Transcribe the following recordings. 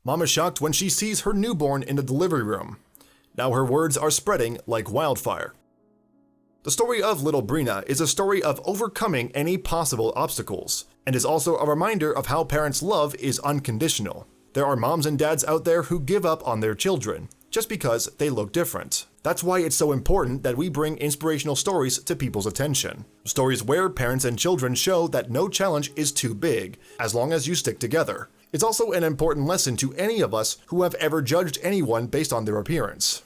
Mom is shocked when she sees her newborn in the delivery room. Now her words are spreading like wildfire. The story of little Brenna is a story of overcoming any possible obstacles, and is also a reminder of how parents' love is unconditional. There are moms and dads out there who give up on their children, just because they look different. That's why it's so important that we bring inspirational stories to people's attention. Stories where parents and children show that no challenge is too big, as long as you stick together. It's also an important lesson to any of us who have ever judged anyone based on their appearance.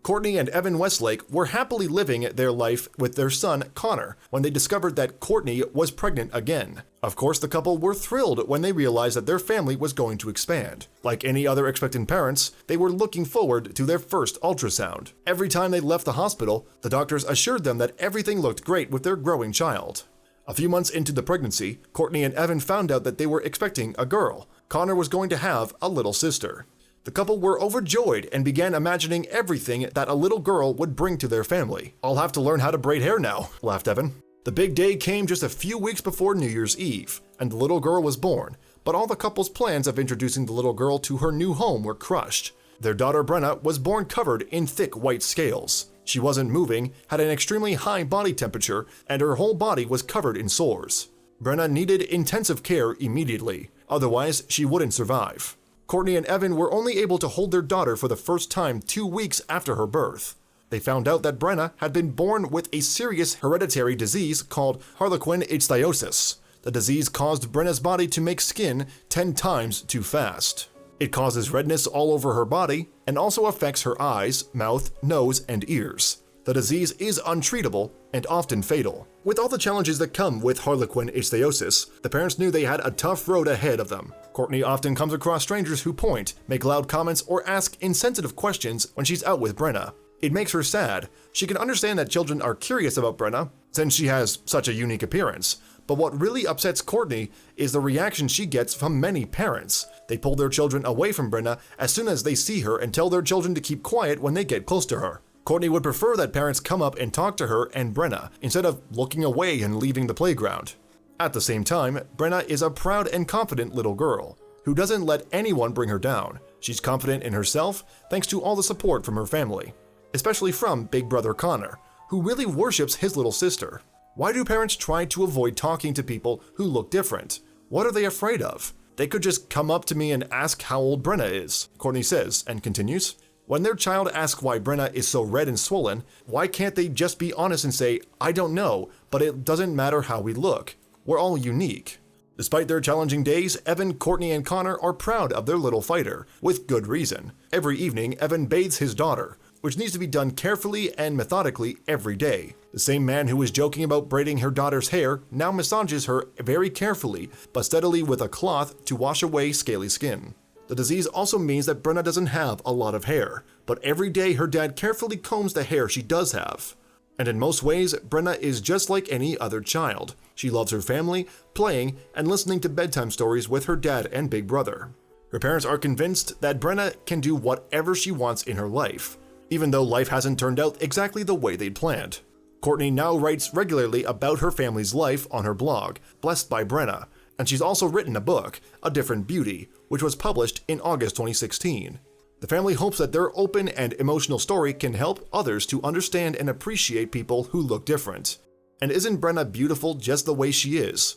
Courtney and Evan Westlake were happily living their life with their son, Connor, when they discovered that Courtney was pregnant again. Of course, the couple were thrilled when they realized that their family was going to expand. Like any other expectant parents, they were looking forward to their first ultrasound. Every time they left the hospital, the doctors assured them that everything looked great with their growing child. A few months into the pregnancy, Courtney and Evan found out that they were expecting a girl. Connor was going to have a little sister. The couple were overjoyed and began imagining everything that a little girl would bring to their family. "I'll have to learn how to braid hair now," laughed Evan. The big day came just a few weeks before New Year's Eve, and the little girl was born, but all the couple's plans of introducing the little girl to her new home were crushed. Their daughter Brenna was born covered in thick white scales. She wasn't moving, had an extremely high body temperature, and her whole body was covered in sores. Brenna needed intensive care immediately, otherwise she wouldn't survive. Courtney and Evan were only able to hold their daughter for the first time 2 weeks after her birth. They found out that Brenna had been born with a serious hereditary disease called harlequin ichthyosis. The disease caused Brenna's body to make skin 10 times too fast. It causes redness all over her body and also affects her eyes, mouth, nose, and ears. The disease is untreatable and often fatal. With all the challenges that come with harlequin ichthyosis, the parents knew they had a tough road ahead of them. Courtney often comes across strangers who point, make loud comments, or ask insensitive questions when she's out with Brenna. It makes her sad. She can understand that children are curious about Brenna, since she has such a unique appearance. But what really upsets Courtney is the reaction she gets from many parents. They pull their children away from Brenna as soon as they see her and tell their children to keep quiet when they get close to her. Courtney would prefer that parents come up and talk to her and Brenna, instead of looking away and leaving the playground. At the same time, Brenna is a proud and confident little girl, who doesn't let anyone bring her down. She's confident in herself thanks to all the support from her family, especially from big brother Connor, who really worships his little sister. Why do parents try to avoid talking to people who look different? What are they afraid of? They could just come up to me and ask how old Brenna is, Courtney says, and continues. When their child asks why Brenna is so red and swollen, why can't they just be honest and say, "I don't know, but it doesn't matter how we look. We're all unique." Despite their challenging days, Evan, Courtney, and Connor are proud of their little fighter, with good reason. Every evening, Evan bathes his daughter, which needs to be done carefully and methodically every day. The same man who was joking about braiding her daughter's hair now massages her very carefully, but steadily with a cloth to wash away scaly skin. The disease also means that Brenna doesn't have a lot of hair, but every day her dad carefully combs the hair she does have. And in most ways, Brenna is just like any other child. She loves her family, playing, and listening to bedtime stories with her dad and big brother. Her parents are convinced that Brenna can do whatever she wants in her life, even though life hasn't turned out exactly the way they'd planned. Courtney now writes regularly about her family's life on her blog, Blessed by Brenna, and she's also written a book, A Different Beauty, which was published in August 2016. The family hopes that their open and emotional story can help others to understand and appreciate people who look different. And isn't Brenna beautiful just the way she is?